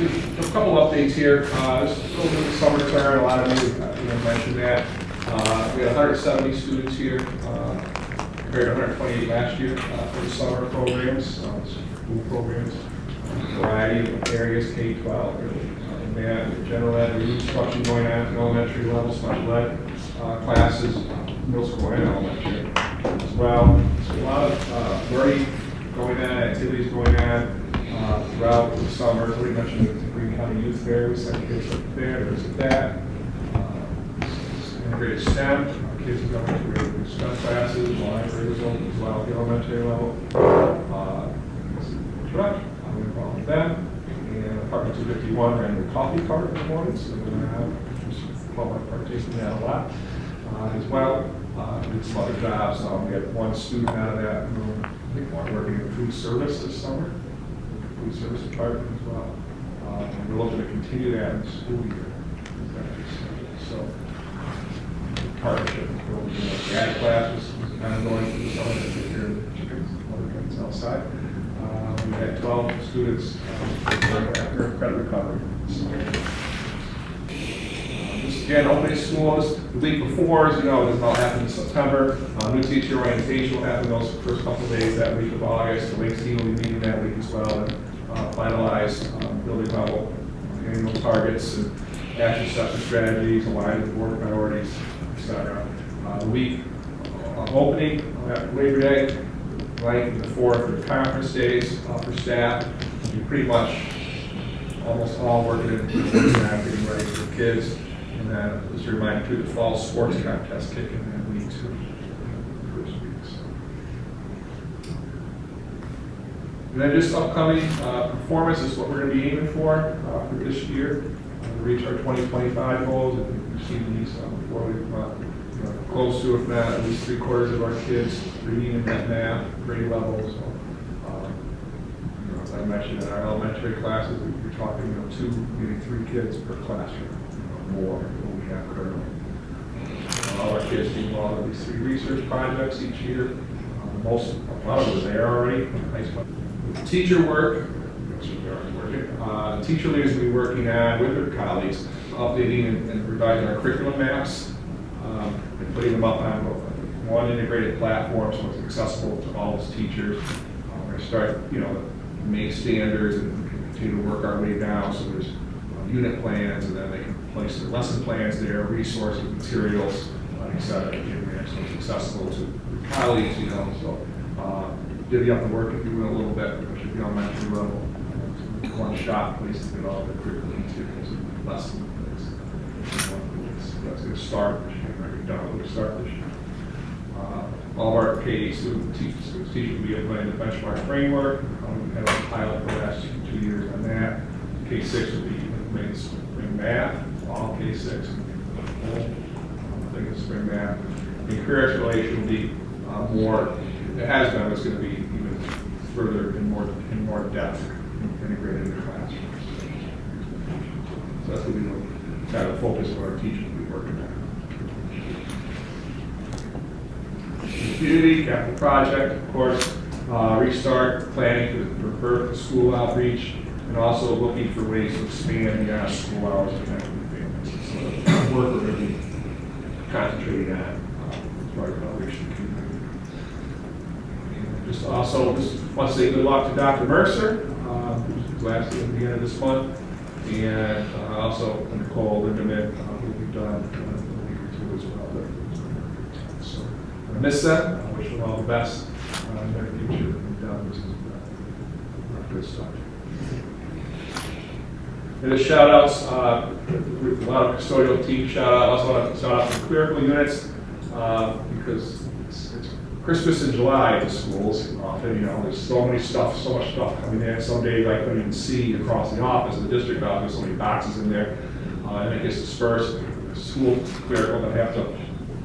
a couple updates here. This is over the summer term. A lot of you mentioned that. We had 170 students here compared to 128 last year for the summer programs, school programs, a variety of areas, K-12, and general ed, instruction going on at elementary level, special ed classes, middle school and elementary as well. So a lot of learning going on, activities going on throughout the summer. We mentioned the Green County Youth Fair. We sent kids up there, there's that. Integrated STEM, kids are going to STEM classes, library as well at the elementary level. Correct, I'm involved with them. And Apartment 251 ran the coffee cart this morning, so we're going to have partaking in that a lot as well. Did some other jobs. We had one student out of that room, I think one working in food service this summer, food service department as well. And we're looking to continue that in the school year. So, partnership with the ag classes kind of going through the summer to take care of the chickens, other things outside. We had 12 students after credit recovery. So, just again, opening school the week before, as you know, this all happened in September. New teacher orientation will happen those first couple of days that week of August. The Lakes team will be meeting that week as well to finalize building level annual targets and action steps and strategies, align with board priorities, etc. The week of opening after Labor Day, right before for the conference days for staff, you pretty much almost all working in getting ready for the kids. And then, as a reminder, too, the fall sports contest kicking in week 2, first week. So. And then just upcoming performance is what we're going to be aiming for this year to reach our 2025 goals. And we've seen these before we've close to, if not at least 3/4 of our kids reading and math, grade levels. So, as I mentioned in our elementary classes, we're talking 2, maybe 3 kids per classroom, more than we have currently. All our kids do involved in these 3 research projects each year. A lot of them are there already. Teacher work. The teacher leaders will be working on with their colleagues, updating and revising our curriculum maps, and putting them up on one integrated platform so it's accessible to all those teachers. We're going to start, make standards and continue to work our way down. So there's unit plans, and then they can place their lesson plans there, resources, materials, etc. So it's accessible to colleagues, So divvy up the work, if you will, a little bit. It should be on elementary level. One-shot place to get all the curriculum materials and lesson plans. That's going to start. We'll start this year. All of our K student teachers will be implementing the benchmark framework. We had a pilot for the last 2 years on that. K6 will be implementing spring math. All K6. I think it's spring math. The career exploration will be more. It has been. It's going to be even further in more depth, integrated in the classroom. So that's going to be kind of the focus of our teachers will be working on. Community, capital project, of course, restart planning for school outreach, and also looking for ways to expand beyond school hours and family families. So the work we're going to be concentrating on as outreach to the community. And just want to say good luck to Dr. Mercer, who's last at the end of this month, and also Nicole Lindemann, who we've done a week or 2 as well. So I miss them. I wish them all the best in their future. This is good stuff. And the shout outs, a lot of custodial team shout out. Also want to shout out to clerical units because it's Christmas in July at the schools. Often, there's so much stuff coming in. Some days I couldn't even see across the office, the district office, so many boxes in there, and it gets dispersed. School clerical that have to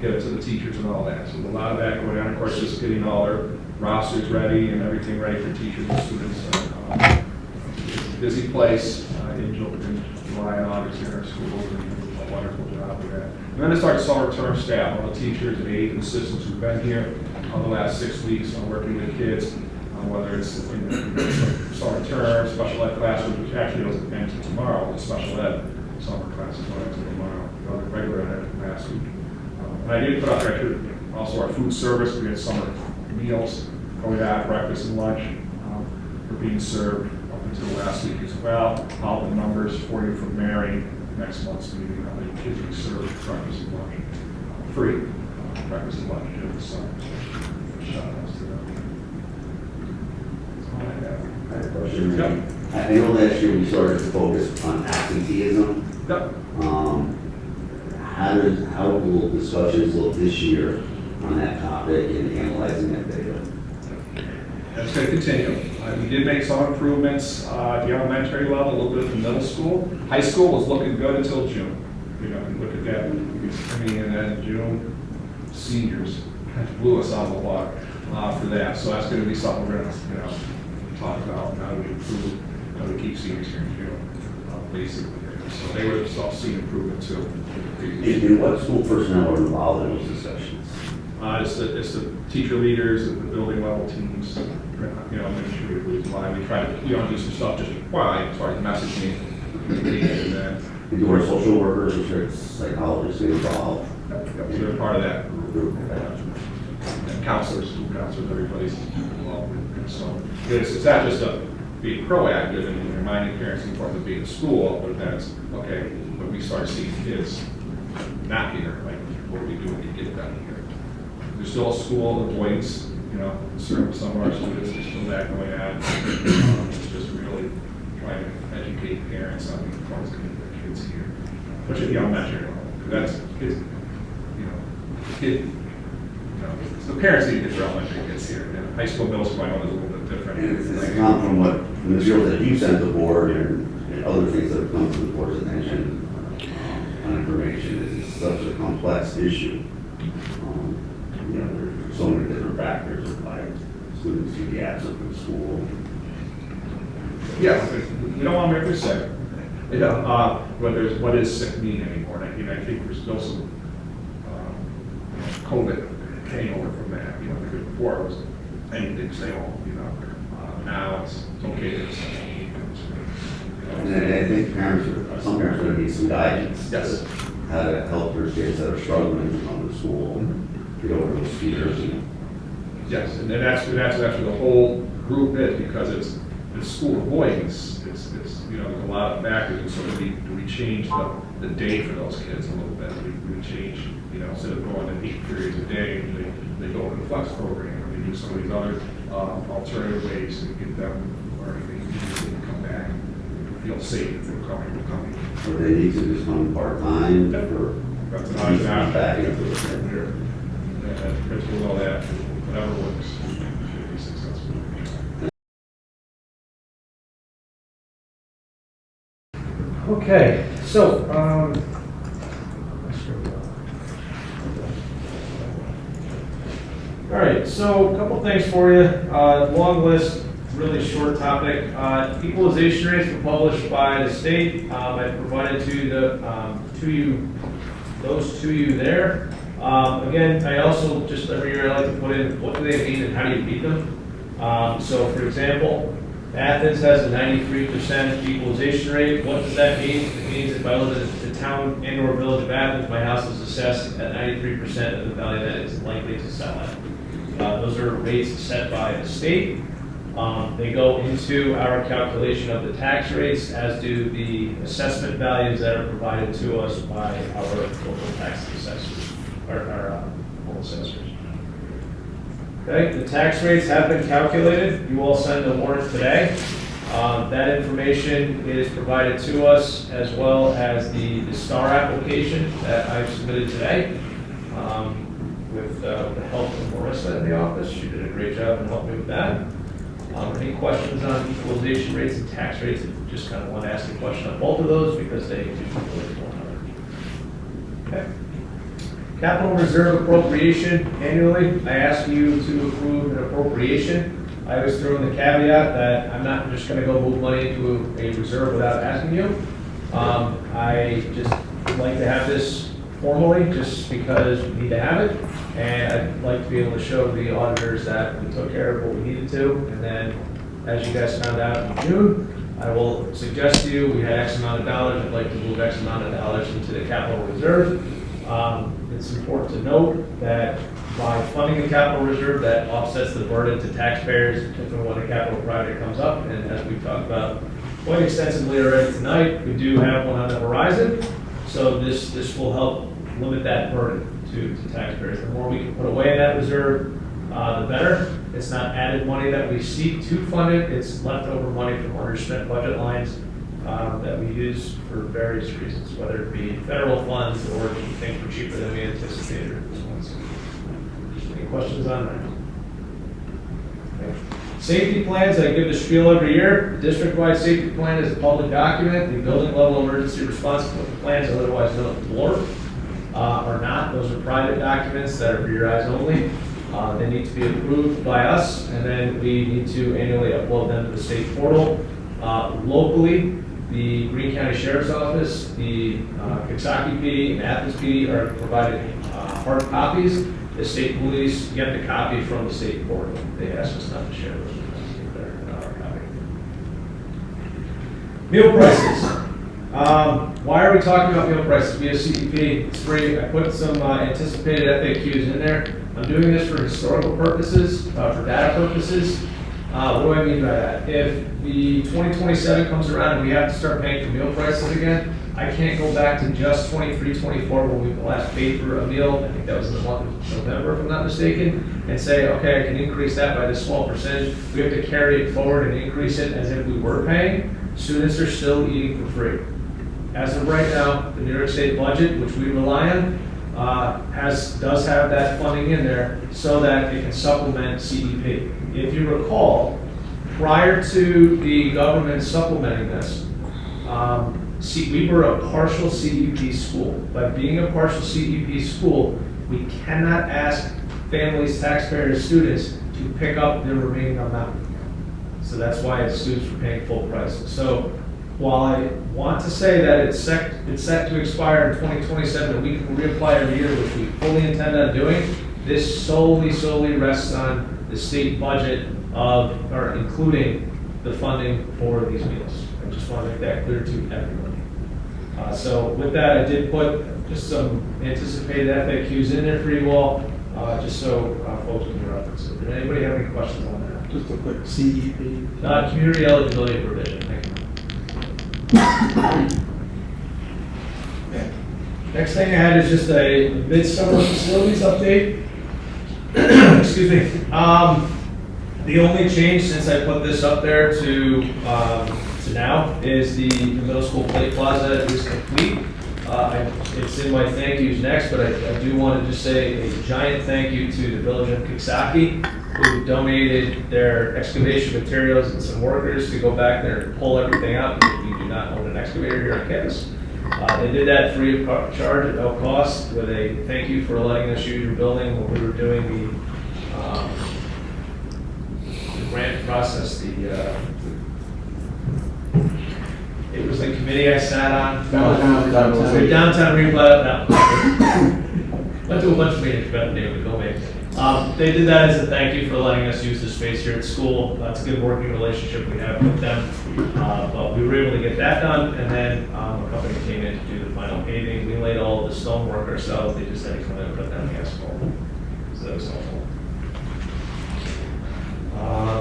get it to the teachers and all that. So a lot of that going on. Of course, just getting all their rosters ready and everything ready for teachers and students. It's a busy place in July and August in our schools, and a wonderful job with that. And then it's our summer term staff, all the teachers and aides and assistants who've been here the last 6 weeks working with kids. whether it's in the summer term, special ed classes, which actually doesn't end until tomorrow, the special ed summer classes going until tomorrow, the regular ed last week. And I did put up actually also our food service. We had summer meals going out, breakfast and lunch were being served up until last week as well. All the numbers for you from Mary next month's meeting, how many kids we serve breakfast and lunch free. Breakfast and lunch during the summer. So, shout outs to them. That's all I have. I have a question. Yep. I know last year we started to focus on absenteeism. Yep. How will discussions look this year on that topic and analyzing that data? That's going to continue. We did make some improvements at the elementary level, a little bit at the middle school. High school was looking good until June. You know, you look at that, and then June, seniors blew us out of the water for that. So that's going to be something we're going to, talk about, how do we improve, how do we keep seniors here in June, basically. So they would have seen improvement too. And what school personnel are involved in those discussions? It's the teacher leaders, the building level teams, administrative why we try to, do some stuff just why, as far as messaging, and then. Do our social workers or psychologists get involved? So they're part of that group. And counselors, school counselors, everybody's involved with it. So it's not just being proactive and reminding parents the importance of being in school, but that's, okay, when we start seeing kids not here, like, what are we doing to get them here? There's still a school avoidance, certainly some of our students, there's still that going on. It's just really trying to educate parents on the importance of getting their kids here, especially the elementary level, because that's kids, the parents need to get their elementary kids here. High school, middle school, I know is a little bit different. It's come from what the materials that you sent the board and other things that have come to the board's attention on information. It's such a complex issue. There's so many different factors of why students can be absent from school. Yeah, we don't want to make this sick. What is sick mean anymore? And I think there's still some COVID hangover from that. Before it was anything, stay home. Now it's okay to stay home. And I think some parents are going to need some guidance. Yes. How to help their kids that are struggling to come to school, get over those fears. Yes, and that's what the whole group is, because it's school avoidance. It's there's a lot of factors, and so do we change the day for those kids a little bit? We change, instead of going in 8 periods a day, they go to the flex program, or they do some of these other alternative ways to get them learning. They can come back and feel safe if they're coming. So they need to just come part-time or that's an option. back into it. Principal know that whatever works should be successful. Okay, so all right, so a couple things for you. Long list, really short topic. Equalization rates were published by the state. I provided those to you there. Again, I also just every year I like to put in what do they mean and how do you beat them. So, for example, Athens has a 93% equalization rate. What does that mean? It means if I live in the town and or village of Athens, my house is assessed at 93% of the value that it's likely to sell at. Those are rates set by the state. They go into our calculation of the tax rates, as do the assessment values that are provided to us by our local tax assessors, our local assessors. Okay, the tax rates have been calculated. You all send a warrant today. That information is provided to us, as well as the STAR application that I've submitted today. With the help of Marissa in the office. She did a great job in helping me with that. Any questions on equalization rates and tax rates? I just kind of want to ask a question on both of those because they do relate to one another. Okay. Capital reserve appropriation annually. I ask you to approve an appropriation. I always throw in the caveat that I'm not just going to go move money into a reserve without asking you. I just would like to have this formally, just because we need to have it. And I'd like to be able to show the auditors that we took care of what we needed to. And then, as you guys found out in June, I will suggest to you, we had X amount of dollars, I'd like to move X amount of dollars into the capital reserve. It's important to note that by funding the capital reserve, that offsets the burden to taxpayers if and when a capital project comes up. And as we've talked about quite extensively already tonight, we do have one on the horizon. So this will help limit that burden to taxpayers. The more we can put away in that reserve, the better. It's not added money that we seek to fund it. It's leftover money from underspent budget lines that we use for various reasons, whether it be federal funds or things were cheaper than we anticipated. Any questions on that? Okay. Safety plans, I give the spiel every year. The district-wide safety plan is a public document. The building level emergency response plans, otherwise known as BORP, are not. Those are private documents that are for your eyes only. They need to be approved by us, and then we need to annually upload them to the state portal. Locally, the Greene County Sheriff's Office, the Coxsackie PD, and Athens PD are provided hard copies. The state police get the copy from the state portal. They ask us not to share those with them. They're not our copy. Meal prices. Why are we talking about meal prices via CEP? It's free. I put some anticipated FAQs in there. I'm doing this for historical purposes, for data purposes. What do I mean by that? If the 2027 comes around and we have to start paying for meal prices again, I can't go back to just 23, 24 when we last paid for a meal. I think that was in the month of November, if I'm not mistaken, and say, okay, I can increase that by this small percentage. We have to carry it forward and increase it as if we were paying. Students are still eating for free. As of right now, the New York State budget, which we rely on, does have that funding in there so that it can supplement CEP. If you recall, prior to the government supplementing this, we were a partial CEP school. By being a partial CEP school, we cannot ask families, taxpayers, students to pick up their remaining amount. So that's why the students were paying full price. So while I want to say that it's set to expire in 2027 and we can reapply every year, which we fully intend on doing, this solely rests on the state budget or including the funding for these meals. I just want to make that clear to everybody. So with that, I did put just some anticipated FAQs in there for you all, just so folks can reference it. Did anybody have any questions on that? Just a quick CEP. Community eligibility provision. Thank you. Next thing I had is just a midsummer facilities update. Excuse me. The only change since I put this up there to now is the middle school play plaza is complete. It's in my thank yous next, but I do want to just say a giant thank you to the village of Coxsackie, who donated their excavation materials and some workers to go back there and pull everything out because we do not own an excavator here on campus. They did that free of charge at no cost with a thank you for letting us use your building when we were doing the grant process. It was the committee I sat on. Downtown replay. No. Went to a bunch of meetings, but they would go make. They did that as a thank you for letting us use the space here at school. That's a good working relationship we have with them. But we were able to get that done, and then a company came in to do the final paving. We laid all the stonework ourselves. They just had to come in and put down the asphalt. So that was helpful.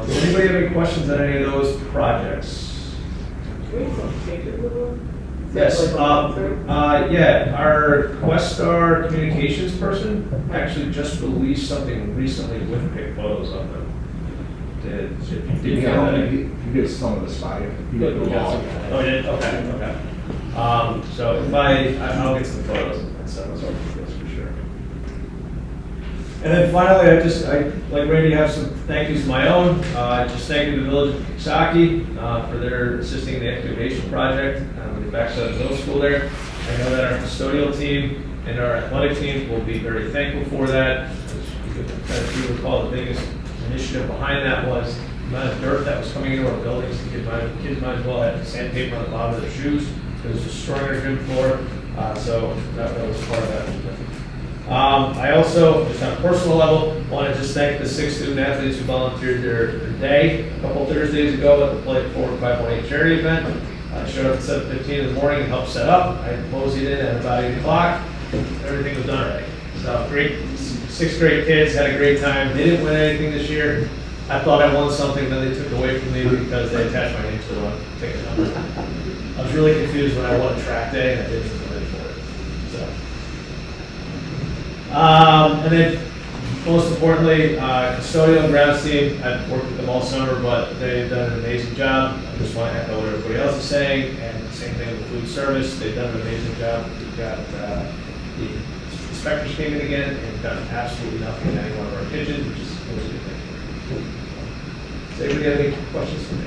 Does anybody have any questions on any of those projects? Yes, yeah, our Questar communications person actually just released something recently with pic photos of them. Did you get that? You get some of the spy. You get the log. Oh, you did? Okay. So if I'll get some photos and send those over to you guys for sure. And then finally, like Randy, have some thank yous of my own. Just thank you to the village of Coxsackie for their assisting the excavation project on the backside of the middle school there. I know that our custodial team and our athletic teams will be very thankful for that. If you recall, the biggest initiative behind that was the amount of dirt that was coming into our buildings. Kids might as well have sandpaper on the bottom of their shoes. It was destroying our gym floor. So that was part of that. I also, just on a personal level, want to just thank the 6 student athletes who volunteered their day a couple Thursdays ago at the Play It Forward 518 charity event. I showed up at 7:15 in the morning and helped set up. I moseyed in at about 8 o'clock. Everything was done already. So great, 6th grade kids had a great time. They didn't win anything this year. I thought I won something, then they took it away from me because they attached my name to the ticket number. I was really confused when I won a track day and I didn't come in for it. So. And then, most importantly, custodial and grounds team. I've worked with them all summer, but they've done an amazing job. I just want to echo what everybody else is saying, and the same thing with food service. They've done an amazing job. We've got the inspectors came in again and done absolutely nothing in any one of our kitchens, which is a good thing. Does anybody have any questions for me?